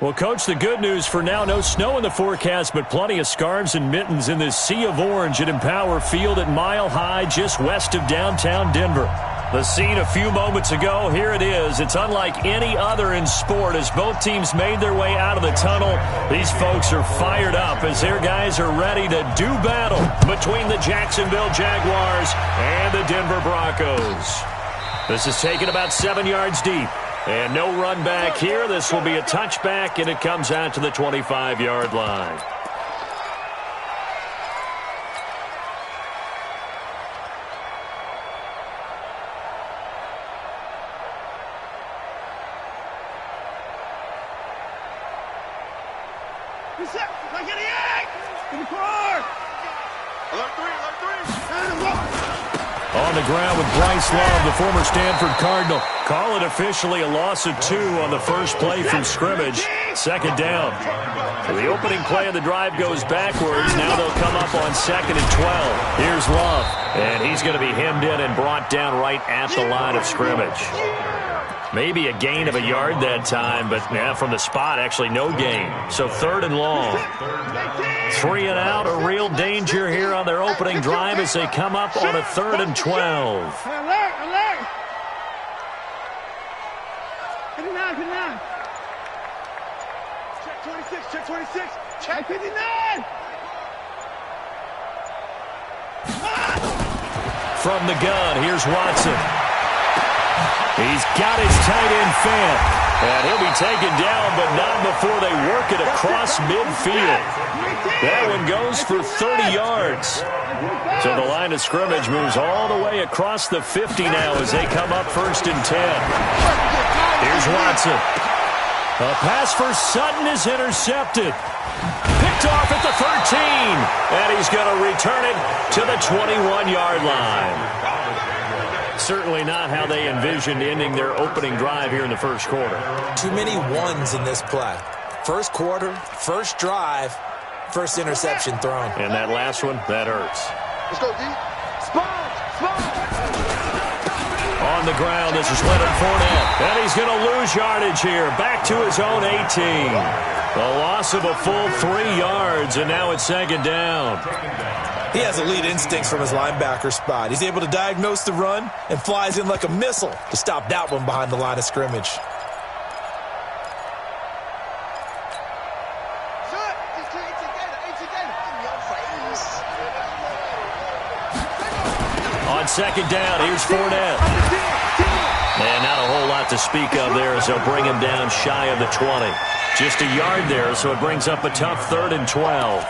Well, Coach, the good news for now, no snow in the forecast, but plenty of scarves and mittens in this sea of orange at Empower Field at Mile High, just west of downtown Denver. The scene a few moments ago, here it is. It's unlike any other in sport as both teams made their way out of the tunnel. These folks are fired up as their guys are ready to do battle between the Jacksonville Jaguars and the Denver Broncos. This is taken about 7 yards deep. And no run back here. This will be a touchback, and it comes out to the 25-yard line. On the ground with Bryce Love, the former Stanford Cardinal. Call it officially a loss of 2 on the first play from scrimmage. Second down. So the opening play of the drive goes backwards. Now they'll come up on 2nd and 12. Here's Love. And he's going to be hemmed in and brought down right at the line of scrimmage. Maybe a gain of a yard that time, but from the spot, actually no gain. So 3rd and long. 3 and out, a real danger here on their opening drive as they come up on a 3rd and 12. Alert! Check 26, check 26, check 59! From the gun, here's Watson. He's got his tight end fan, and he'll be taken down, but not before they work it across midfield. That one goes for 30 yards. So the line of scrimmage moves all the way across the 50 now as they come up 1st and 10. Here's Watson. A pass for Sutton is intercepted. Picked off at the 13, and he's going to return it to the 21-yard line. Certainly not how they envisioned ending their opening drive here in the first quarter. Too many ones in this play. First quarter, first drive, first interception thrown. And that last one, that hurts. Let's go, D. Spot! On the ground, this is Leonard Fournette. And he's going to lose yardage here. Back to his own 18. A loss of a full 3 yards, and now it's 2nd down. He has elite instincts from his linebacker spot. He's able to diagnose the run and flies in like a missile to stop that one behind the line of scrimmage. On 2nd down, here's Fournette. And not a whole lot to speak of there as they'll bring him down shy of the 20. Just a yard there, so it brings up a tough 3rd and 12.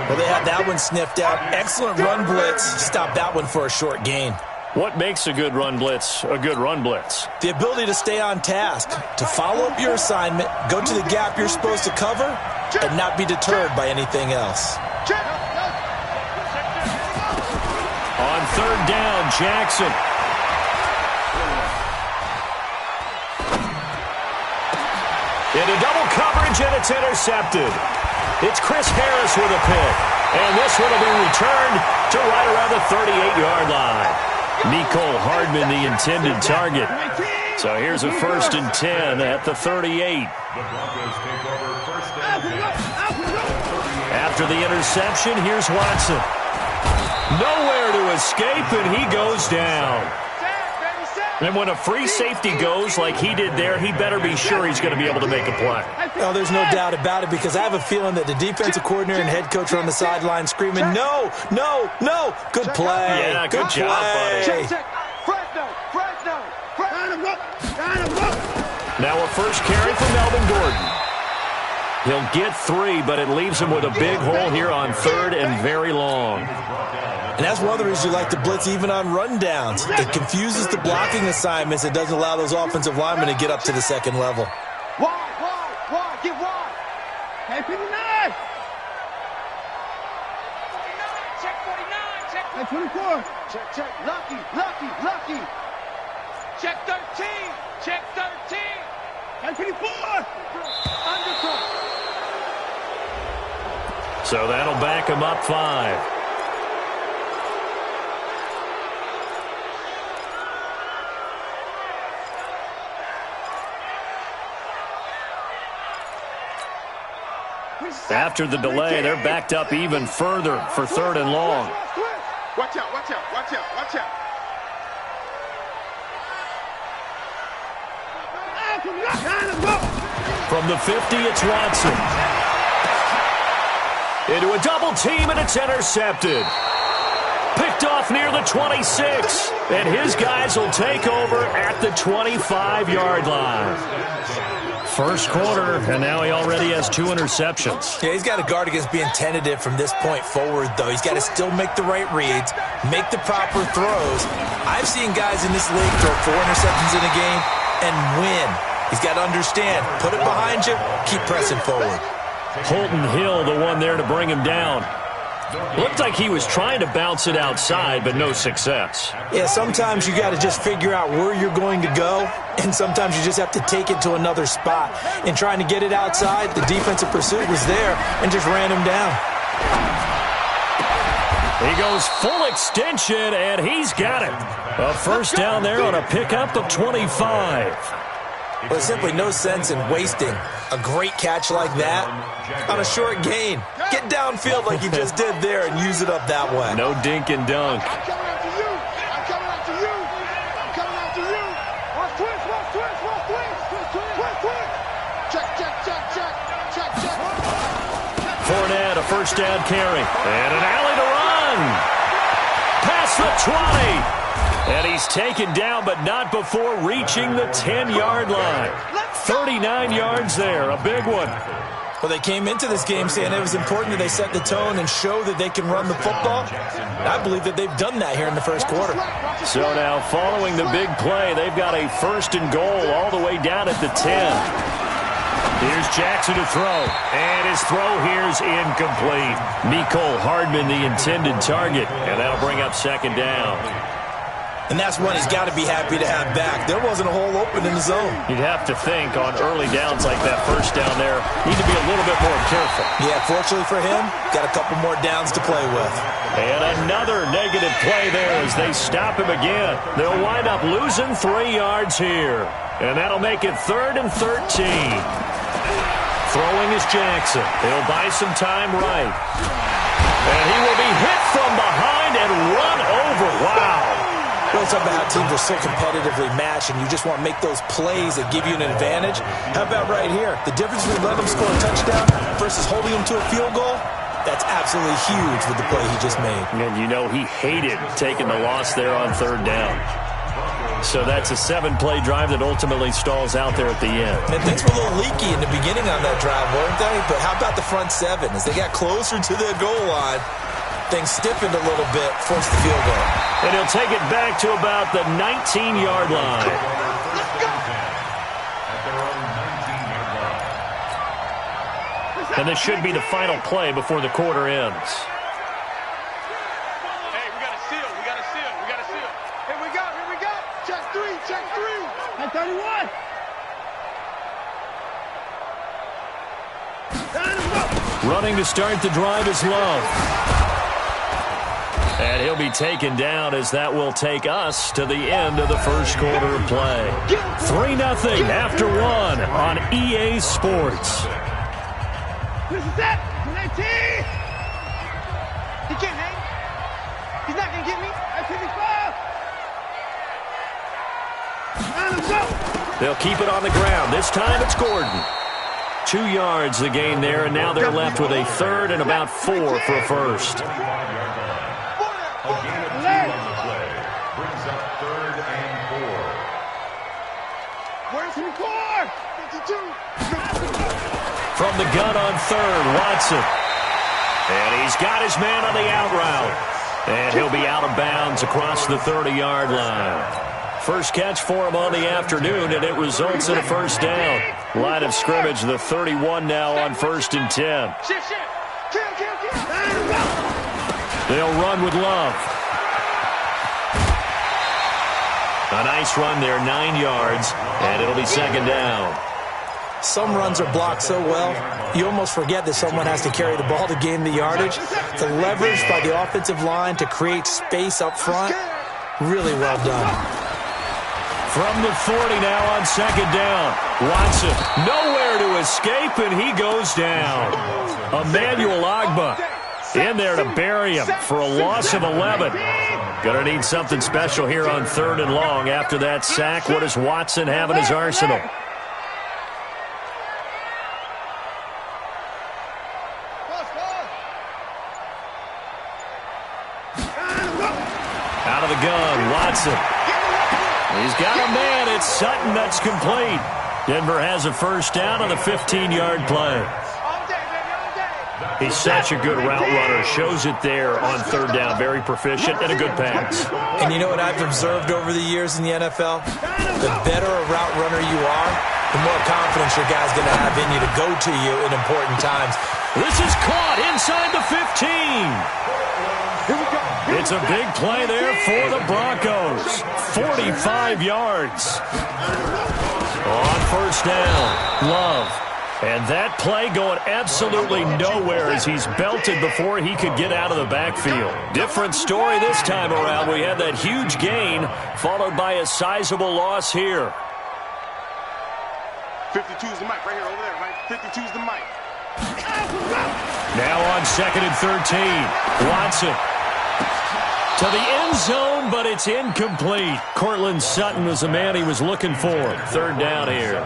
Well, they had that one sniffed out. Excellent run blitz. Stop that one for a short gain. What makes a good run blitz a good run blitz? The ability to stay on task, to follow up your assignment, go to the gap you're supposed to cover, and not be deterred by anything else. On 3rd down, Jackson. Into double coverage, and it's intercepted. It's Chris Harris with a pick. And this one will be returned to right around the 38-yard line. Nicole Hardman, the intended target. So here's a 1st and 10 at the 38. After the interception, here's Watson. Nowhere to escape, and he goes down. And when a free safety goes like he did there, he better be sure he's going to be able to make a play. Well, there's no doubt about it, because I have a feeling that the defensive coordinator and head coach are on the sideline screaming, no, no, no. Good play. Yeah, good job, buddy. Now a first carry for Melvin Gordon. He'll get 3, but it leaves him with a big hole here on 3rd and very long. And that's one of the reasons you like to blitz even on rundowns. It confuses the blocking assignments. It doesn't allow those offensive linemen to get up to the 2nd level. Wide, get wide. Hey, 59. 49, check 49, check 24. Check, lucky. Check 13, check 13. Hey, 54. Undercut. So that'll back him up 5. After the delay, they're backed up even further for 3rd and long. Watch out, watch out, watch out, watch out. From the 50, it's Watson. Into a double team, and it's intercepted. Picked off near the 26, and his guys will take over at the 25-yard line. First quarter, and now he already has 2 interceptions. Yeah, he's got to guard against being tentative from this point forward, though. He's got to still make the right reads, make the proper throws. I've seen guys in this league throw 4 interceptions in a game and win. He's got to understand, put it behind you, keep pressing forward. Holton Hill, the one there to bring him down. Looked like he was trying to bounce it outside, but no success. Yeah, sometimes you got to just figure out where you're going to go, and sometimes you just have to take it to another spot. In trying to get it outside, the defensive pursuit was there and just ran him down. He goes full extension, and he's got it. A first down there on a pickup of 25. Well, there's simply no sense in wasting a great catch like that on a short gain. Get downfield like you just did there and use it up that way. No dink and dunk. I'm coming after you. I'm coming after you. I'm coming after you. Watch twist, watch twist, watch twist. Twist, twist. Check, check, check, check. Check, check. Fournette, a first down carry. And an alley to run. Past the 20. And he's taken down, but not before reaching the 10-yard line. 39 yards there, a big one. Well, they came into this game saying it was important that they set the tone and show that they can run the football. I believe that they've done that here in the first quarter. So now, following the big play, they've got a 1st and goal all the way down at the 10. Here's Jackson to throw, and his throw here's incomplete. Mecole Hardman, the intended target, and that'll bring up 2nd down. And that's one he's got to be happy to have back. There wasn't a hole open in the zone. You'd have to think on early downs like that first down there, need to be a little bit more careful. Yeah, fortunately for him, got a couple more downs to play with. And another negative play there as they stop him again. They'll wind up losing 3 yards here. And that'll make it 3rd and 13. Throwing is Jackson. He'll buy some time right. And he will be hit from behind and run over. Wow. Well, it's about how teams are so competitively matched, and you just want to make those plays that give you an advantage. How about right here? The difference between letting them score a touchdown versus holding them to a field goal, that's absolutely huge with the play he just made. And you know he hated taking the loss there on 3rd down. So that's a 7-play drive that ultimately stalls out there at the end. And things were a little leaky in the beginning on that drive, weren't they? But how about the front 7? As they got closer to the goal line, things stiffened a little bit, forced the field goal. And he'll take it back to about the 19-yard line. And this should be the final play before the quarter ends. Hey, we got a seal, we got a seal, we got a seal. Here we go, here we go. Check 3, check 3. At 31. Running to start the drive is Love. And he'll be taken down as that will take us to the end of the first quarter of play. 3-0 after 1 on EA Sports. This is it. 19. He can't hang. He's not going to get me. That's 55. They'll keep it on the ground. This time it's Gordon. 2 yards the gain there, and now they're left with a 3rd and about 4 for a first. From the gun on 3rd, Watson. And he's got his man on the out route. And he'll be out of bounds across the 30-yard line. First catch for him on the afternoon, and it results in a first down. Line of scrimmage, the 31 now on 1st and 10. They'll run with Love. A nice run there, 9 yards, and it'll be 2nd down. Some runs are blocked so well, you almost forget that someone has to carry the ball to gain the yardage. The leverage by the offensive line to create space up front, really well done. From the 40 now on second down. Watson nowhere to escape, and he goes down. Emmanuel Ogbah in there to bury him for a loss of 11. Going to need something special here on 3rd and long. After that sack, what does Watson have in his arsenal? Out of the gun, Watson. He's got a man. It's Sutton that's complete. Denver has a first down on the 15-yard play. He's such a good route runner. Shows it there on 3rd down. Very proficient and a good pass. And you know what I've observed over the years in the NFL? The better a route runner you are, the more confidence your guy's going to have in you to go to you in important times. This is caught inside the 15. It's a big play there for the Broncos. 45 yards. On first down, Love. And that play going absolutely nowhere as he's belted before he could get out of the backfield. Different story this time around. We had that huge gain followed by a sizable loss here. 52's the mic right here over there, Mike. 52's the mic. Now on 2nd and 13. Watson to the end zone, but it's incomplete. Cortland Sutton was the man he was looking for. 3rd down here.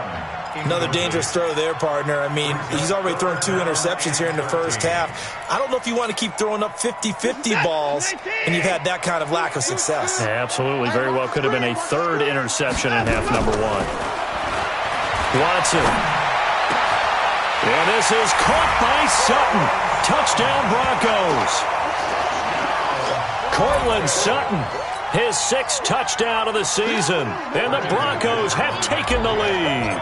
Another dangerous throw there, partner. I mean, he's already thrown 2 interceptions here in the first half. I don't know if you want to keep throwing up 50-50 balls, and you've had that kind of lack of success. Yeah, absolutely. Very well could have been a 3rd interception in half number 1. Watson. And this is caught by Sutton. Touchdown, Broncos. Cortland Sutton, his 6th touchdown of the season. And the Broncos have taken the lead.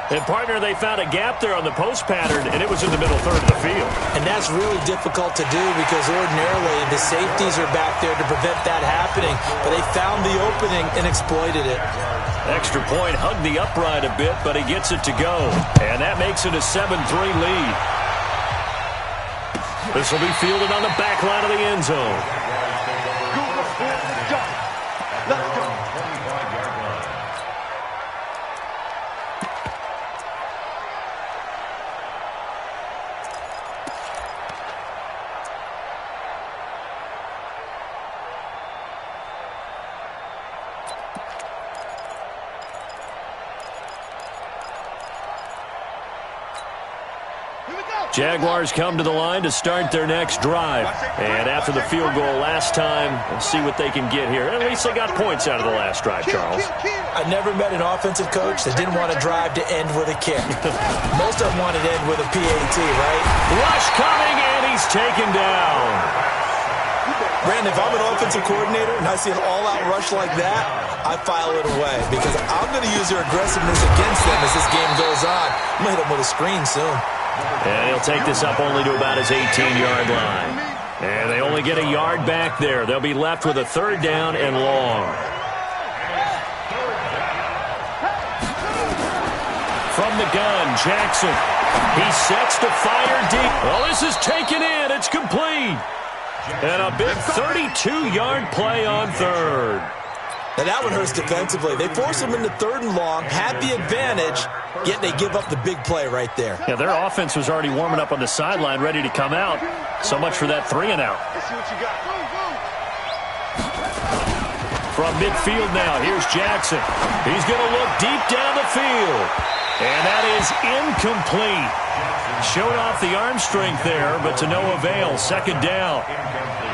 And, partner, they found a gap there on the post pattern, and it was in the middle 3rd of the field. And that's really difficult to do because ordinarily the safeties are back there to prevent that happening. But they found the opening and exploited it. Extra point, hugged the upright a bit, but he gets it to go. And that makes it a 7-3 lead. This will be fielded on the back line of the end zone. Let's go. Jaguars come to the line to start their next drive. And after the field goal last time, we'll see what they can get here. At least they got points out of the last drive, Charles. I never met an offensive coach that didn't want a drive to end with a kick. Most of them wanted to end with a PAT, right? Rush coming, and he's taken down. Brandon, if I'm an offensive coordinator and I see an all-out rush like that, I file it away because I'm going to use their aggressiveness against them as this game goes on. I'm going to hit them with a screen soon. And he'll take this up only to about his 18-yard line. And they only get a yard back there. They'll be left with a 3rd down and long. From the gun, Jackson. He sets to fire deep. Well, this is taken in. It's complete. And a big 32-yard play on 3rd. Now that one hurts defensively. They force him into 3rd and long, had the advantage, yet they give up the big play right there. Yeah, their offense was already warming up on the sideline, ready to come out. So much for that 3-and-out. Let's see what you got. From midfield now, here's Jackson. He's going to look deep down the field. And that is incomplete. Showed off the arm strength there, but to no avail. 2nd down.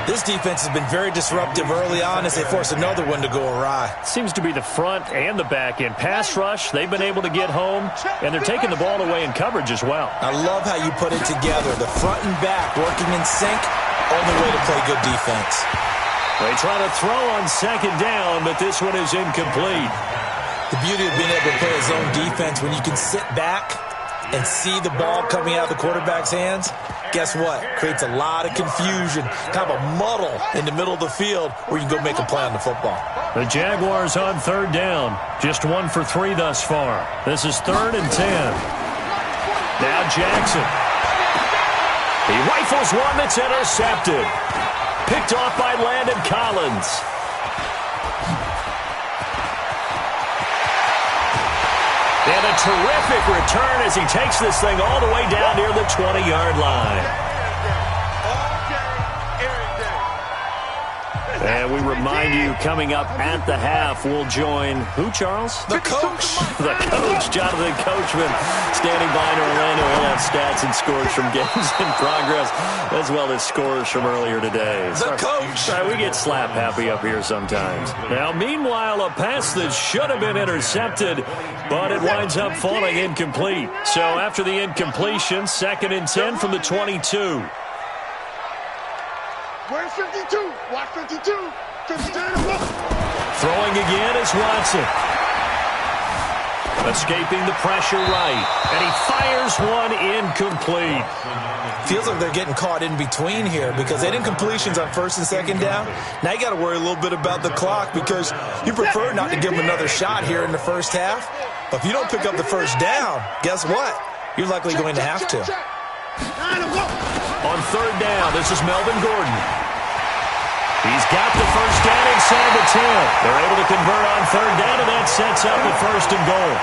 This defense has been very disruptive early on as they force another one to go awry. Seems to be the front and the back end. Pass rush, they've been able to get home, and they're taking the ball away in coverage as well. I love how you put it together. The front and back working in sync, only way to play good defense. They try to throw on 2nd down, but this one is incomplete. The beauty of being able to play a zone defense when you can sit back and see the ball coming out of the quarterback's hands, guess what? Creates a lot of confusion, kind of a muddle in the middle of the field where you can go make a play on the football. The Jaguars on 3rd down. Just 1 for 3 thus far. This is 3rd and 10. Now Jackson. He rifles one that's intercepted. Picked off by Landon Collins. And a terrific return as he takes this thing all the way down near the 20-yard line. And we remind you, coming up at the half, we'll join who, Charles? The coach. The coach, Jonathan Coachman, standing by in Orlando. He'll have stats and scores from games in progress, as well as scores from earlier today. The coach. We get slap happy up here sometimes. Now, meanwhile, a pass that should have been intercepted, but it winds up falling incomplete. So after the incompletion, 2nd and 10 from the 22. Where's 52? Watch 52. 52. Throwing again is Watson. Escaping the pressure right. And he fires one incomplete. Feels like they're getting caught in between here because they had incompletions on 1st and 2nd down. Now you got to worry a little bit about the clock because you prefer not to give them another shot here in the first half. But if you don't pick up the first down, guess what? You're likely going to have to. On 3rd down, this is Melvin Gordon. He's got the first down inside the 10. They're able to convert on 3rd down, and that sets up a 1st and goal.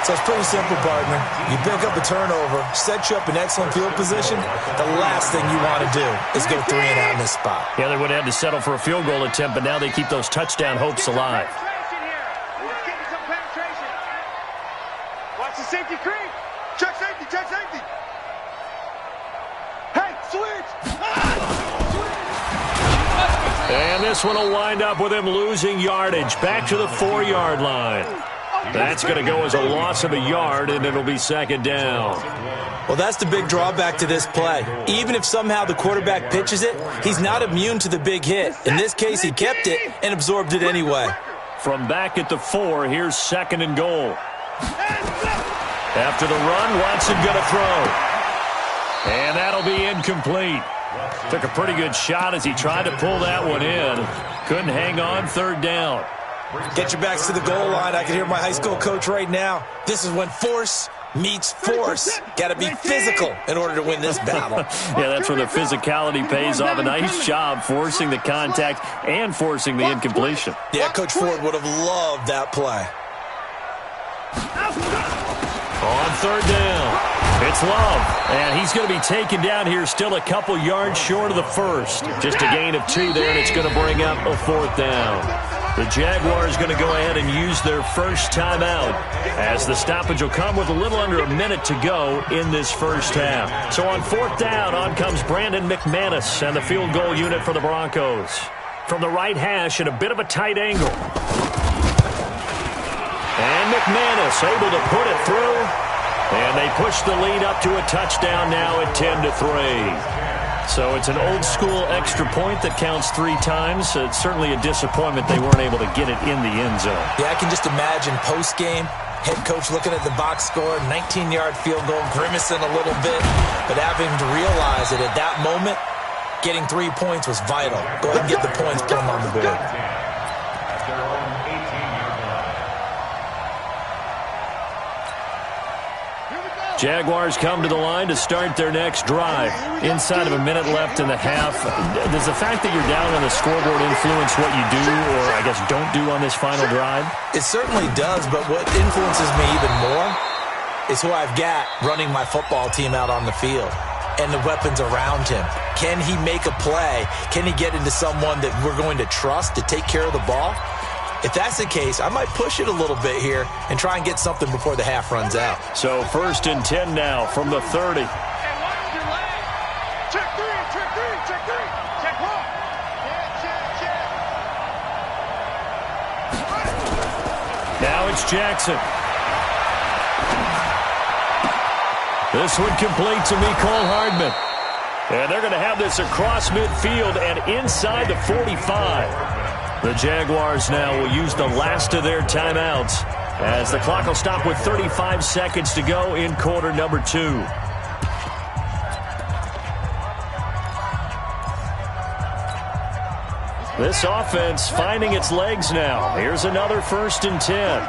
So it's pretty simple, partner. You pick up a turnover, set you up in excellent field position. The last thing you want to do is go 3 and out in this spot. Yeah, they would have had to settle for a field goal attempt, but now they keep those touchdown hopes alive. Watch the safety creep. Check safety, check safety. Hey, switch! And this one will wind up with him losing yardage back to the 4-yard line. That's going to go as a loss of a yard, and it'll be 2nd down. Well, that's the big drawback to this play. Even if somehow the quarterback pitches it, he's not immune to the big hit. In this case, he kept it and absorbed it anyway. From back at the 4, here's 2nd and goal. After the run, Watson going to throw. And that'll be incomplete. Took a pretty good shot as he tried to pull that one in. Couldn't hang on 3rd down. Get your backs to the goal line. I can hear my high school coach right now. This is when force meets force. Got to be physical in order to win this battle. Yeah, that's where the physicality pays off. A nice job forcing the contact and forcing the incompletion. Yeah, Coach Ford would have loved that play. On 3rd down, it's Love, and he's going to be taken down here still a couple yards short of the 1st. Just a gain of 2 there, and it's going to bring up a 4th down. The Jaguars going to go ahead and use their first timeout as the stoppage will come with a little under a minute to go in this first half. So on 4th down, on comes Brandon McManus and the field goal unit for the Broncos. From the right hash at a bit of a tight angle. And McManus able to put it through. And they push the lead up to a touchdown now at 10-3. So it's an old-school extra point that counts 3 times. It's certainly a disappointment they weren't able to get it in the end zone. Yeah, I can just imagine post-game, head coach looking at the box score, 19-yard field goal, grimacing a little bit, but having to realize that at that moment, getting 3 points was vital. Go ahead and get the points, put them on the board. Jaguars come to the line to start their next drive. Inside of a minute left in the half. Does the fact that you're down on the scoreboard influence what you do or, I guess, don't do on this final drive? It certainly does, but what influences me even more is who I've got running my football team out on the field and the weapons around him. Can he make a play? Can he get into someone that we're going to trust to take care of the ball? If that's the case, I might push it a little bit here and try and get something before the half runs out. So 1st and 10 now from the 30. Check 3, check 3, check 3, check 1. Now it's Jackson. This one complete to Mecole Hardman. And they're going to have this across midfield and inside the 45. The Jaguars now will use the last of their timeouts as the clock will stop with 35 seconds to go in quarter number 2. This offense finding its legs now. Here's another 1st and 10.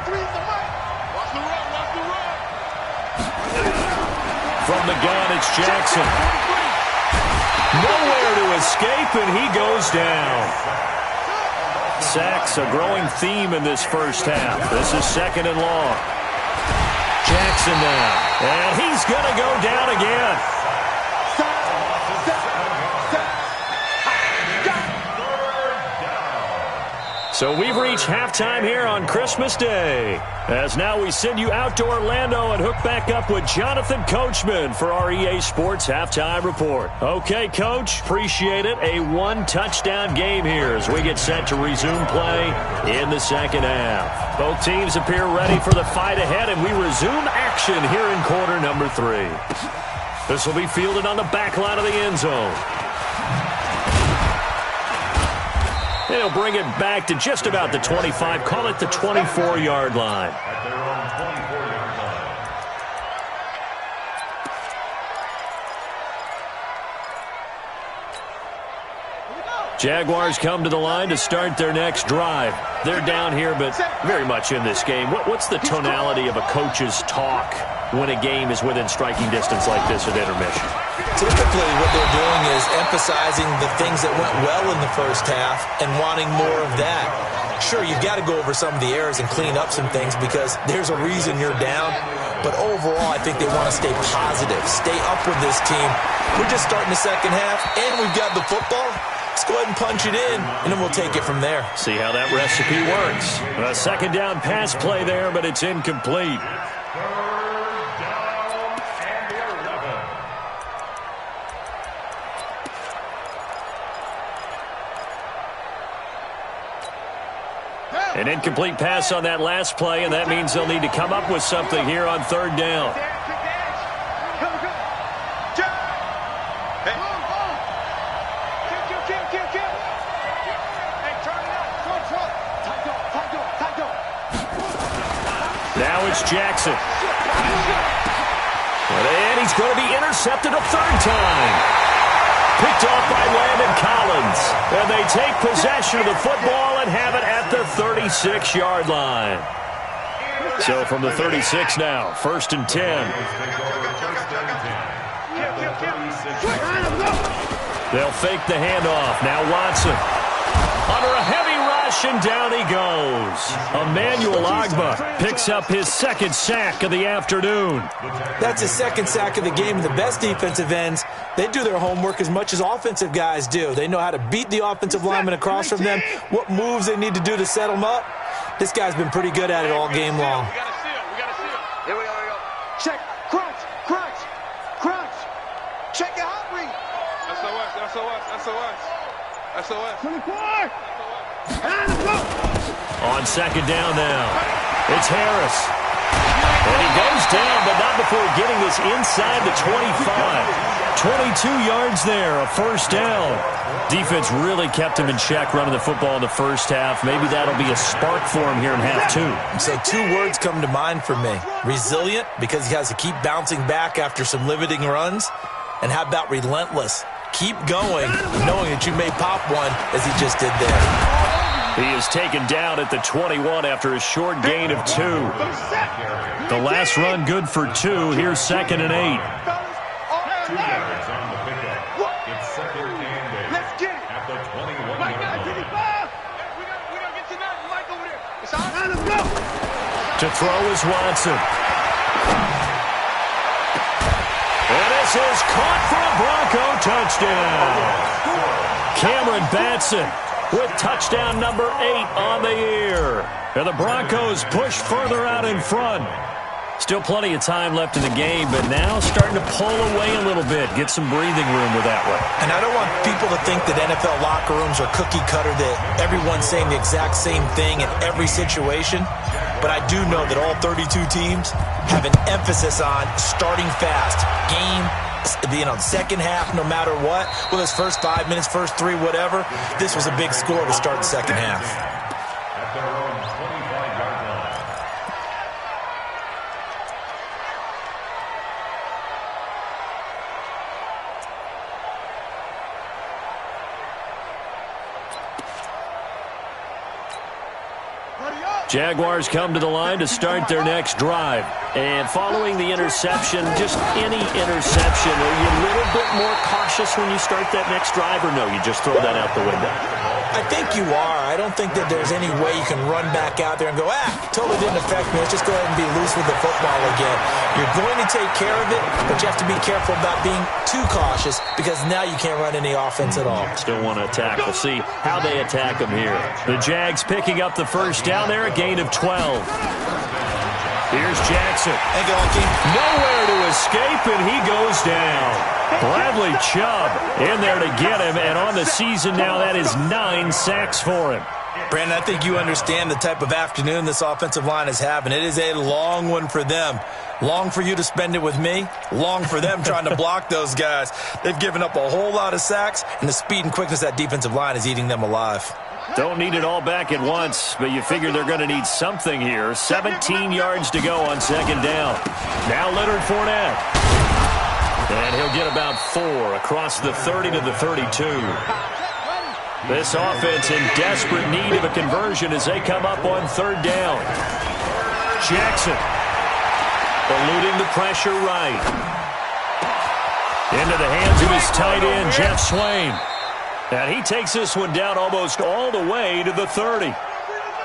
From the gun, it's Jackson. Nowhere to escape, and he goes down. Sacks, a growing theme in this first half. This is 2nd and long. Jackson now. And he's going to go down again. So we've reached halftime here on Christmas Day. As now we send you out to Orlando and hook back up with Jonathan Coachman for our EA Sports Halftime Report. Okay, Coach, appreciate it. A one-touchdown game here as we get set to resume play in the second half. Both teams appear ready for the fight ahead, and we resume action here in quarter number 3. This will be fielded on the back line of the end zone. And he'll bring it back to just about the 25, call it the 24-yard line. At their own 24-yard line. Jaguars come to the line to start their next drive. They're down here, but very much in this game. What's the tonality of a coach's talk when a game is within striking distance like this at intermission? Typically, what they're doing is emphasizing the things that went well in the first half and wanting more of that. Sure, you've got to go over some of the errors and clean up some things because there's a reason you're down. But overall, I think they want to stay positive, stay up with this team. We're just starting the second half, and we've got the football. Let's go ahead and punch it in, and then we'll take it from there. See how that recipe works. A second down pass play there, but it's incomplete. An incomplete pass on that last play, and that means they'll need to come up with something here on third down. Now it's Jackson. And he's going to be intercepted a third time. Picked off by Landon Collins. And they take possession of the football and have it at the 36-yard line. So from the 36 now, 1st and 10. They'll fake the handoff. Now Watson. Under a heavy rush, and down he goes. Emmanuel Ogbah picks up his second sack of the afternoon. That's his second sack of the game. The best defensive ends, they do their homework as much as offensive guys do. They know how to beat the offensive lineman across from them, what moves they need to do to set them up. This guy's been pretty good at it all game long. We got to seal. Here we go. Check. Crunch. Check your hot read. SOS. 24. On second down now, it's Harris. And he goes down, but not before getting this inside the 25. 22 yards there, a first down. Defense really kept him in check running the football in the first half. Maybe that'll be a spark for him here in half 2. So 2 words come to mind for me. Resilient, because he has to keep bouncing back after some limiting runs. And how about relentless? Keep going, knowing that you may pop one, as he just did there. He is taken down at the 21 after a short gain of 2. The last run good for 2. Here's 2nd and 8. 2 yards on the pickup. It's 2nd and 8. Let's get it. At the 21-yard line. We gotta get to nothing. Mike over there. It's on. Let's go. To throw is Watson. And this is caught for a Bronco touchdown. Cameron Batson with touchdown number 8 on the year. And the Broncos push further out in front. Still plenty of time left in the game, but now starting to pull away a little bit, get some breathing room with that one. And I don't want people to think that NFL locker rooms are cookie cutter, that everyone's saying the exact same thing in every situation. But I do know that all 32 teams have an emphasis on starting fast. Game being on second half no matter what. Well, it's first 5 minutes, first 3, whatever. This was a big score to start the second half. At their own 25-yard line. Jaguars come to the line to start their next drive. And following the interception, just any interception, are you a little bit more cautious when you start that next drive, or no, you just throw that out the window? I think you are. I don't think that there's any way you can run back out there and go, totally didn't affect me. Let's just go ahead and be loose with the football again. You're going to take care of it, but you have to be careful about being too cautious because now you can't run any offense at all. Still want to attack. We'll see how they attack them here. The Jags picking up the first down there, a gain of 12. Here's Jackson. Thank you, Honky. Nowhere to escape, and he goes down. Bradley Chubb in there to get him, and on the season now, that is 9 sacks for him. Brandon, I think you understand the type of afternoon this offensive line is having. It is a long one for them. Long for you to spend it with me. Long for them trying to block those guys. They've given up a whole lot of sacks, and the speed and quickness of that defensive line is eating them alive. Don't need it all back at once, but you figure they're going to need something here. 17 yards to go on second down. Now Leonard Fournette. And he'll get about 4 across the 30 to the 32. This offense in desperate need of a conversion as they come up on third down. Jackson eluding the pressure right. Into the hands of his tight end, Jeff Swain. And he takes this one down almost all the way to the 30.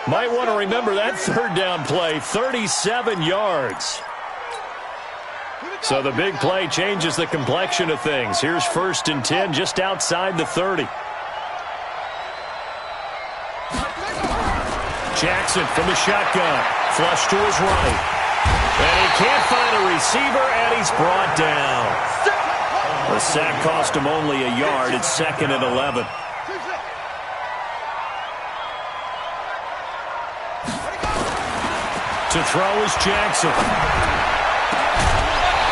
Might want to remember that third down play, 37 yards. So the big play changes the complexion of things. Here's 1st and 10 just outside the 30. Jackson from the shotgun. Flush to his right. And he can't find a receiver, and he's brought down. The sack cost him only a yard. It's 2nd and 11. To throw is Jackson.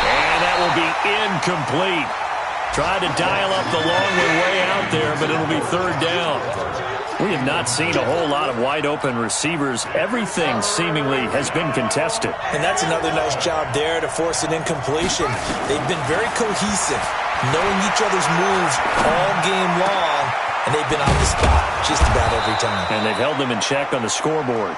And that will be incomplete. Tried to dial up the long one way out there, but it'll be third down. We have not seen a whole lot of wide-open receivers. Everything seemingly has been contested. And that's another nice job there to force an incompletion. They've been very cohesive, knowing each other's moves all game long, and they've been on the spot just about every time. And they've held them in check on the scoreboard.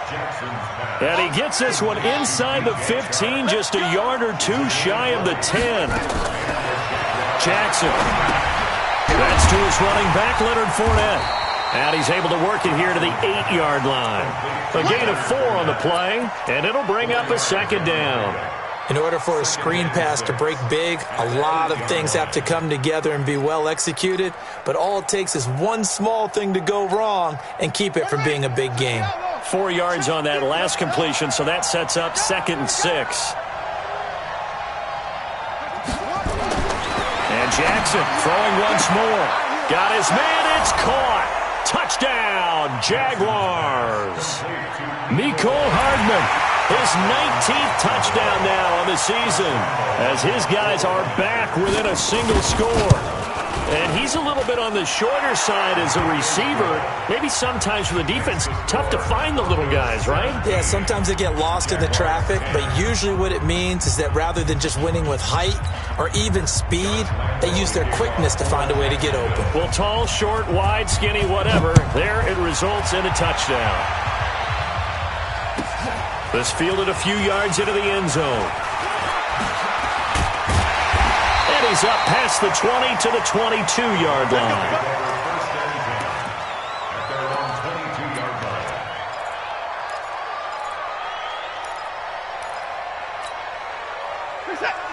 And he gets this one inside the 15, just a yard or two shy of the 10. Jackson. That's to his running back, Leonard Fournette. And he's able to work it here to the 8-yard line. A gain of 4 on the play, and it'll bring up a second down. In order for a screen pass to break big, a lot of things have to come together and be well executed, but all it takes is one small thing to go wrong and keep it from being a big game. 4 yards on that last completion, so that sets up 2nd and 6. And Jackson throwing once more. Got his man, it's caught. Touchdown, Jaguars. Mecole Hardman, his 19th touchdown now on the season, as his guys are back within a single score. And he's a little bit on the shorter side as a receiver. Maybe sometimes for the defense, tough to find the little guys, right? Yeah, sometimes they get lost in the traffic, but usually what it means is that rather than just winning with height or even speed, they use their quickness to find a way to get open. Well, tall, short, wide, skinny, whatever, there it results in a touchdown. This fielded a few yards into the end zone. He's up past the 20 to the 22-yard line.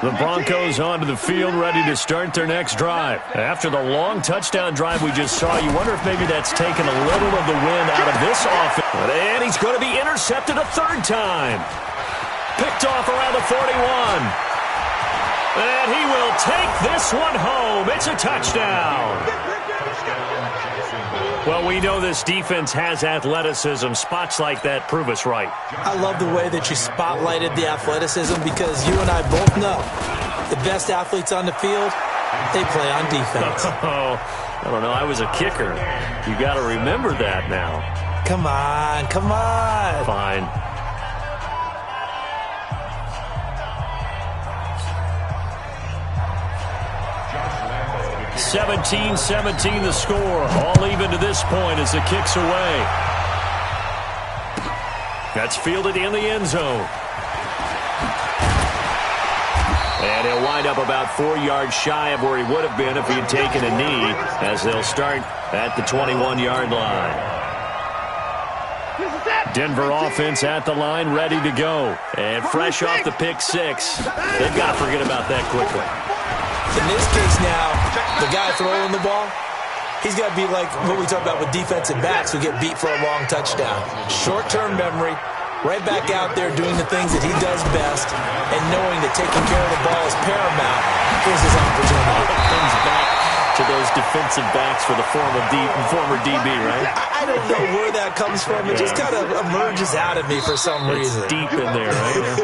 The Broncos onto the field, ready to start their next drive. After the long touchdown drive we just saw, you wonder if maybe that's taken a little of the wind out of this offense. And he's going to be intercepted a third time. Picked off around the 41. And he will take this one home. It's a touchdown. Well, we know this defense has athleticism. Spots like that prove us right. I love the way that you spotlighted the athleticism because you and I both know the best athletes on the field, they play on defense. Oh, I don't know. I was a kicker. You got to remember that now. Come on, come on. Fine. 17-17 the score. All even to this point as the kick's away. That's fielded in the end zone. And he'll wind up about 4 yards shy of where he would have been if he had taken a knee, as they'll start at the 21-yard line. Denver offense at the line, ready to go. And fresh off the pick six, they've got to forget about that quickly. In this case now, the guy throwing the ball, he's got to be like what we talk about with defensive backs who get beat for a long touchdown. Short-term memory, right back out there doing the things that he does best, and knowing that taking care of the ball is paramount. Here's his opportunity. Comes back to those defensive backs for the former DB, right? I don't know where that comes from. It just kind of emerges out of me for some reason. It's deep in there, right?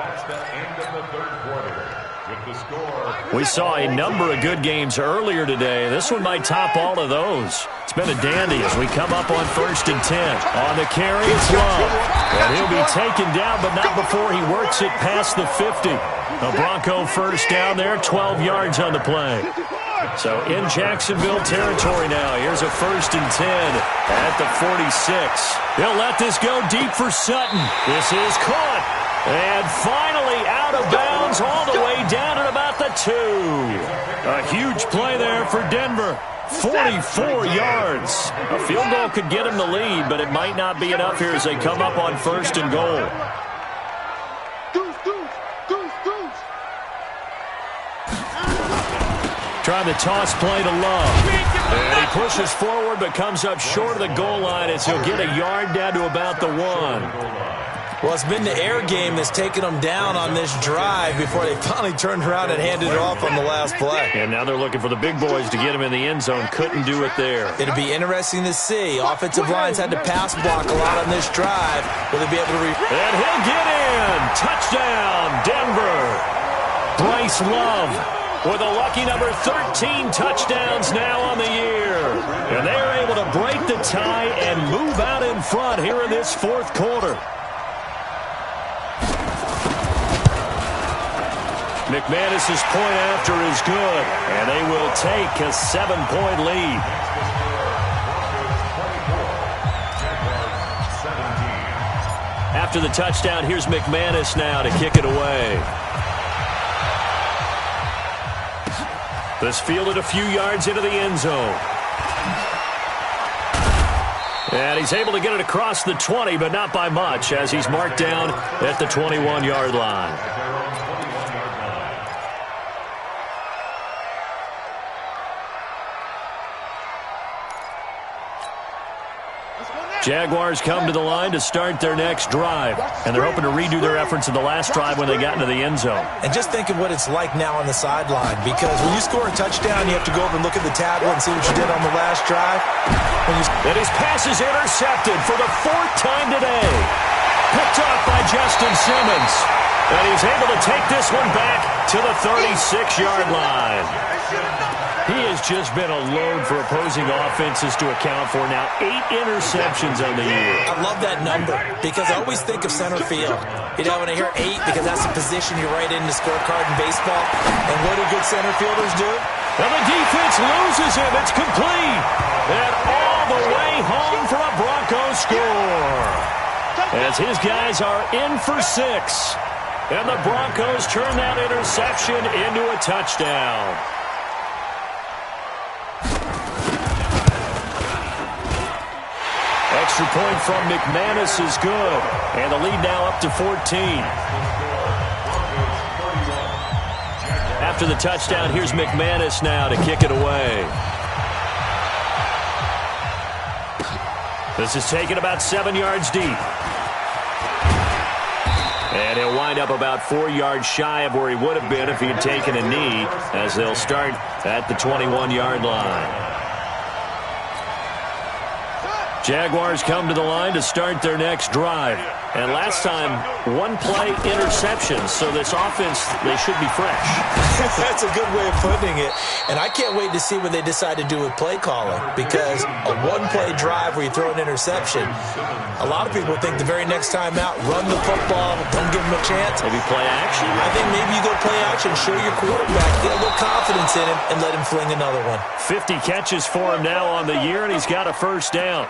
That's the end of the third quarter. With the score. We saw a number of good games earlier today. This one might top all of those. It's been a dandy as we come up on 1st and 10. On the carry, it's Love. And he'll be taken down, but not before he works it past the 50. A Bronco first down there, 12 yards on the play. So in Jacksonville territory now. Here's a 1st and 10 at the 46. He'll let this go deep for Sutton. This is caught. And finally out of bounds all the way down at about the 2. A huge play there for Denver. 44 yards. A field goal could get him the lead, but it might not be enough here as they come up on 1st and goal. Trying the toss play to Love. And he pushes forward but comes up short of the goal line as he'll get a yard down to about the 1. Well, it's been the air game that's taken them down on this drive before they finally turned around and handed it off on the last play. And now they're looking for the big boys to get him in the end zone. Couldn't do it there. It'll be interesting to see. Offensive lines had to pass block a lot on this drive. Will they be able to And he'll get in. Touchdown, Denver. Bryce Love with a lucky number 13 touchdowns now on the year. And they're able to break the tie and move out in front here in this 4th quarter. McManus's point after is good, and they will take a 7-point lead. After the touchdown, here's McManus now to kick it away. This fielded a few yards into the end zone. And he's able to get it across the 20, but not by much, as he's marked down at the 21-yard line. Jaguars come to the line to start their next drive, and they're hoping to redo their efforts in the last drive when they got into the end zone. And just think of what it's like now on the sideline, because when you score a touchdown, you have to go over and look at the tablet and see what you did on the last drive. And his pass is intercepted for the 4th time today. Picked off by Justin Simmons. And he's able to take this one back to the 36-yard line. He has just been a load for opposing offenses to account for now. 8 interceptions on the year. I love that number because I always think of center field. You know, when I hear 8, because that's the position you write in the scorecard in baseball. And what do good center fielders do? Well, the defense loses him. It's complete. And all the way home for a Broncos score. As his guys are in for 6. And the Broncos turn that interception into a touchdown. Extra point from McManus is good. And the lead now up to 14. After the touchdown, here's McManus now to kick it away. This is taken about 7 yards deep. And he'll wind up about 4 yards shy of where he would have been if he had taken a knee, as they'll start at the 21-yard line. Jaguars come to the line to start their next drive. And last time, 1-play interception, so this offense, they should be fresh. That's a good way of putting it. And I can't wait to see what they decide to do with play calling, because a 1-play drive where you throw an interception, a lot of people think the very next time out, run the football, don't give them a chance. Maybe play action. I think maybe you go play action, show your quarterback, get a little confidence in him, and let him fling another one. 50 catches for him now on the year, and he's got a first down.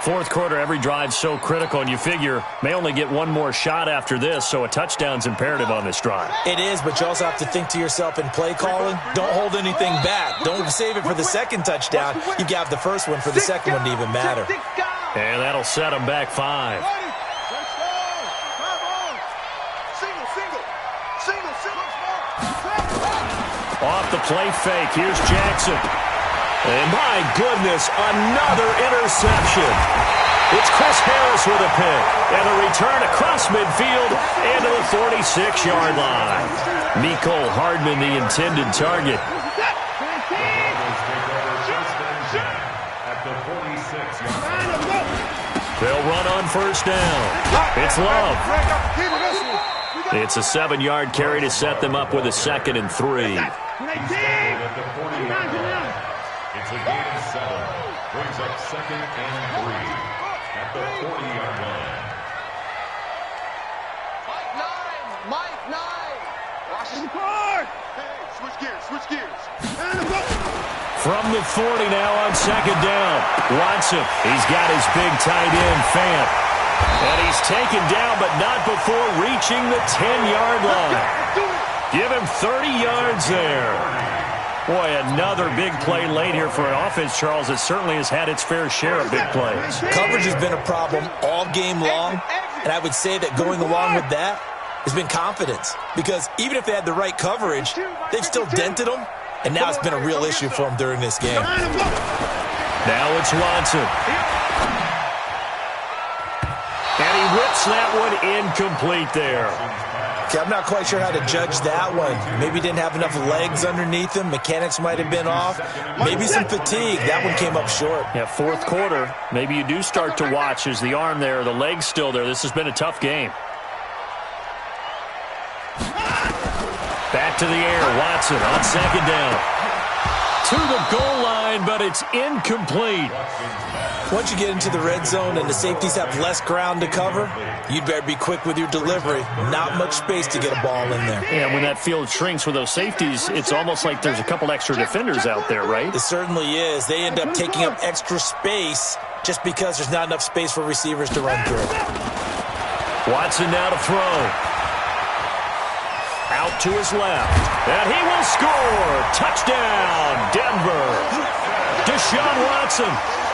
Fourth quarter, every drive's so critical, and you figure may only get one more shot after this, so a touchdown's imperative on this drive. It is, but you also have to think to yourself in play calling, don't hold anything back. Don't save it for the second touchdown. You can have the first one for the second one to even matter. And that'll set them back 5. Off the play fake, here's Jackson. And my goodness, another interception. It's Chris Harris with a pick. And a return across midfield and to the 46-yard line. Mecole Hardman, the intended target. They'll run on first down. It's Love. It's a 7-yard carry to set them up with a 2nd and 3. It's a gain of 7. Brings up 2nd and 3 at the 40-yard line. Mike 9. Washington Park. Hey, switch gears. From the 40 now on 2nd down. Watson, he's got his big tight end, Fant. And he's taken down, but not before reaching the 10-yard line. Give him 30 yards there. Boy, another big play late here for an offense, Charles, that certainly has had its fair share of big plays. Coverage has been a problem all game long, and I would say that going along with that has been confidence. Because even if they had the right coverage, they've still dented them, and now it's been a real issue for them during this game. Now it's Watson. And he whips that one incomplete there. Okay, I'm not quite sure how to judge that one. Maybe he didn't have enough legs underneath him. Mechanics might have been off. Maybe some fatigue. That one came up short. Yeah, fourth quarter, maybe you do start to watch. Is the arm there, the leg's still there? This has been a tough game. Back to the air, Watson on 2nd down. To the goal line, but it's incomplete. Once you get into the red zone and the safeties have less ground to cover, you'd better be quick with your delivery. Not much space to get a ball in there. Yeah, when that field shrinks with those safeties, it's almost like there's a couple extra defenders out there, right? It certainly is. They end up taking up extra space just because there's not enough space for receivers to run through. Watson now to throw. Out to his left. And he will score. Touchdown, Denver. Deshaun Watson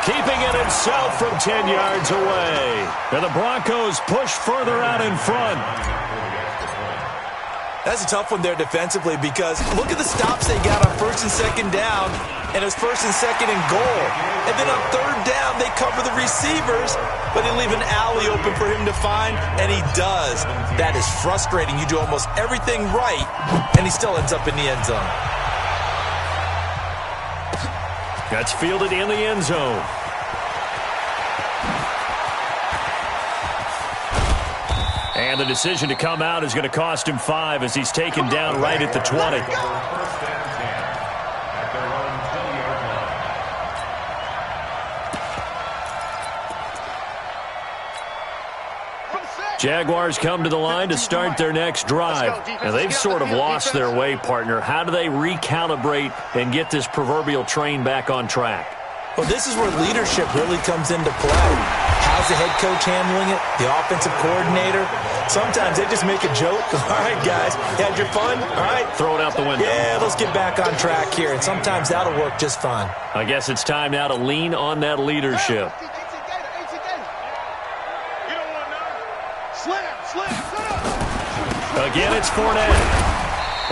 keeping it himself from 10 yards away. And the Broncos push further out in front. That's a tough one there defensively because look at the stops they got on 1st and 2nd down, and it was 1st and 2nd and goal. And then on 3rd down, they cover the receivers, but they leave an alley open for him to find, and he does. That is frustrating. You do almost everything right, and he still ends up in the end zone. That's fielded in the end zone. And the decision to come out is going to cost him 5 as he's taken down right at the 20. Jaguars come to the line to start their next drive. And they've sort of lost their way, partner. How do they recalibrate and get this proverbial train back on track? Well, this is where leadership really comes into play. How's the head coach handling it? The offensive coordinator? Sometimes they just make a joke. All right, guys, you had your fun? All right. Throw it out the window. Yeah, let's get back on track here. And sometimes that'll work just fine. I guess it's time now to lean on that leadership. Again, it's Fournette.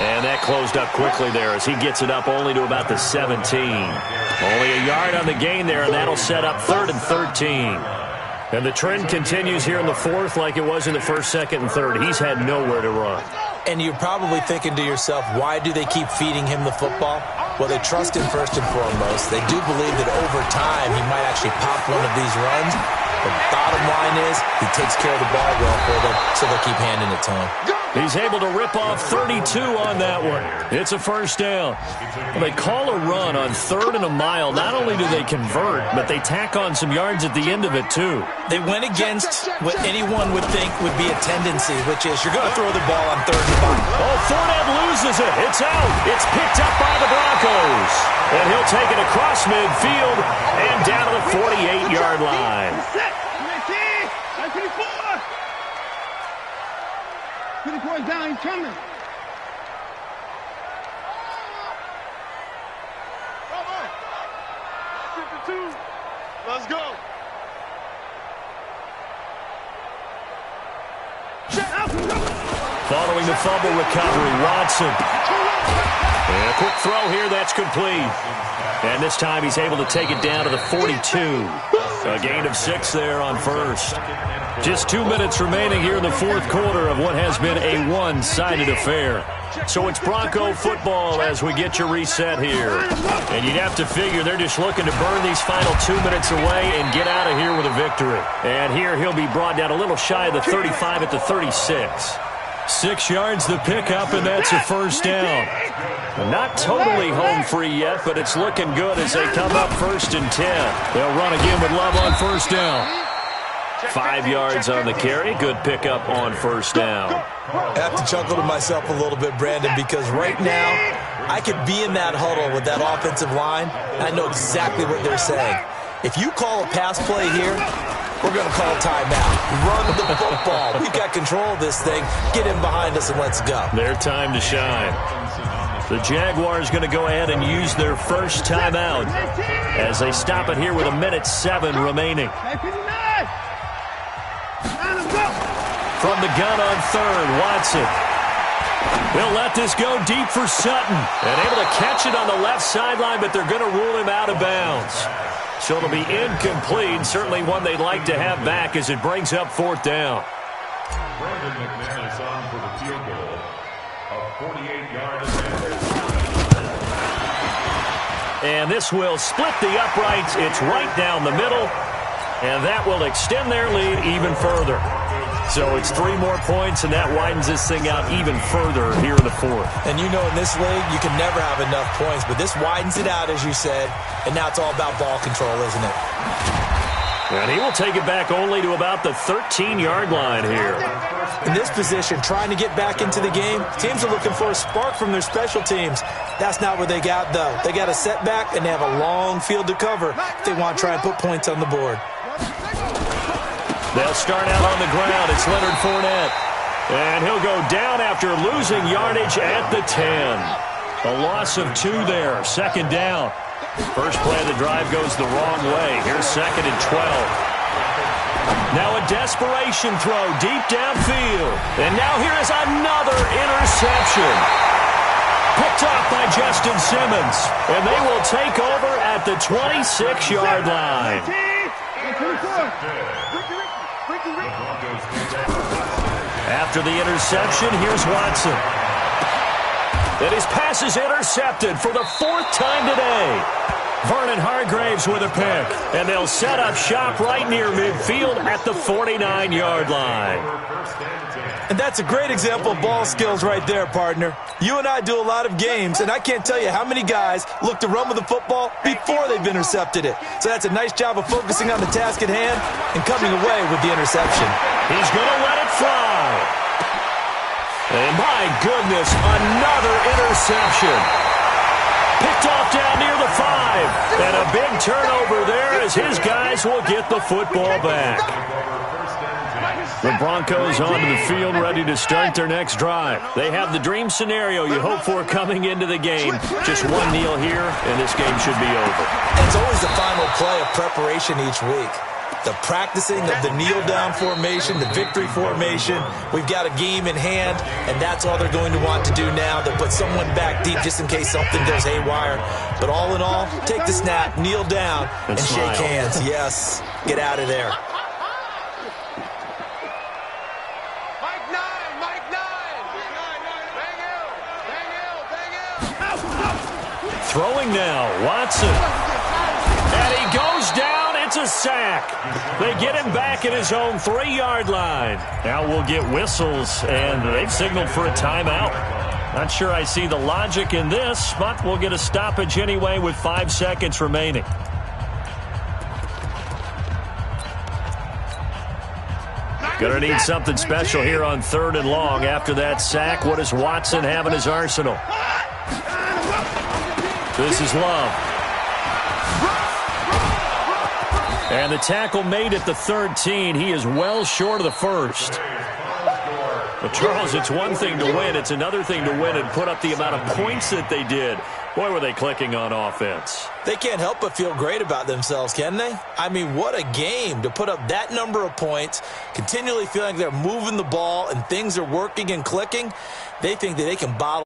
And that closed up quickly there as he gets it up only to about the 17. Only a yard on the gain there, and that'll set up 3rd and 13. And the trend continues here in the 4th like it was in the 1st, 2nd, and 3rd. He's had nowhere to run. And you're probably thinking to yourself, why do they keep feeding him the football? Well, they trust him first and foremost. They do believe that over time he might actually pop one of these runs. The bottom line is he takes care of the ball well for them, so they'll keep handing it to him. He's able to rip off 32 on that one. It's a 1st down. Well, they call a run on 3rd and a mile. Not only do they convert, but they tack on some yards at the end of it, too. They went against what anyone would think would be a tendency, which is you're going to throw the ball on 3rd and 5. Oh, Fournette loses it. It's out. It's picked up by the Broncos. And he'll take it across midfield and down to the 48-yard line. 24 is down, he's coming. Let's go. Following the fumble recovery, Watson. And a quick throw here, that's complete. And this time he's able to take it down to the 42. A gain of 6 there on first. Just 2 minutes remaining here in the fourth quarter of what has been a one-sided affair. So it's Bronco football as we get you reset here. And you'd have to figure they're just looking to burn these final 2 minutes away and get out of here with a victory. And here he'll be brought down a little shy of the 35 at the 36. 6 yards the pickup, and that's a first down. Not totally home free yet, but it's looking good as they come up 1st and 10. They'll run again with Love on first down. 5 yards on the carry. Good pickup on first down. I have to chuckle to myself a little bit, Brandon, because right now I could be in that huddle with that offensive line, and I know exactly what they're saying. If you call a pass play here, we're going to call timeout. Run the football. We've got control of this thing. Get in behind us and let's go. Their time to shine. The Jaguars going to go ahead and use their first timeout as they stop it here with 1:07 remaining. From the gun on third, Watson. They'll let this go deep for Sutton. And able to catch it on the left sideline, but they're going to rule him out of bounds. So it'll be incomplete. Certainly one they'd like to have back as it brings up 4th down. Brandon McMahon is on for the field goal of 48-yard attempt. And this will split the uprights. It's right down the middle. And that will extend their lead even further. So it's 3 more points, and that widens this thing out even further here in the fourth. And you know in this league, you can never have enough points, but this widens it out, as you said, and now it's all about ball control, isn't it? And he will take it back only to about the 13-yard line here. In this position, trying to get back into the game, teams are looking for a spark from their special teams. That's not what they got, though. They got a setback, and they have a long field to cover if they want to try and put points on the board. They'll start out on the ground. It's Leonard Fournette. And he'll go down after losing yardage at the 10. A loss of 2 there. 2nd down. First play of the drive goes the wrong way. Here's 2nd and 12. Now a desperation throw deep downfield. And now here is another interception. Picked off by Justin Simmons. And they will take over at the 26-yard line. After the interception, here's Watson. And his pass is intercepted for the 4th time today. Vernon Hargraves with a pick. And they'll set up shop right near midfield at the 49-yard line. And that's a great example of ball skills right there, partner. You and I do a lot of games, and I can't tell you how many guys look to run with the football before they've intercepted it. So that's a nice job of focusing on the task at hand and coming away with the interception. He's going to let it fly. And my goodness, another interception. Picked off down near the 5. And a big turnover there as his guys will get the football back. The Broncos onto the field ready to start their next drive. They have the dream scenario you hope for coming into the game. Just one kneel here, and this game should be over. It's always the final play of preparation each week. The practicing of the kneel-down formation, the victory formation. We've got a game in hand, and that's all they're going to want to do now. They'll put someone back deep just in case something goes haywire. But all in all, take the snap, kneel down, and shake hands. Yes, get out of there. Throwing now, Watson. And he goes down. It's a sack. They get him back at his own 3-yard line. Now we'll get whistles, and they've signaled for a timeout. Not sure I see the logic in this, but we'll get a stoppage anyway with 5 seconds remaining. Gonna need something special here on 3rd and long. After that sack, what does Watson have in his arsenal? This is Love. And the tackle made at the 13. He is well short of the first. But, Charles, it's one thing to win. It's another thing to win and put up the amount of points that they did. Boy, were they clicking on offense. They can't help but feel great about themselves, can they? I mean, what a game to put up that number of points, continually feeling like they're moving the ball and things are working and clicking. They think that they can bottle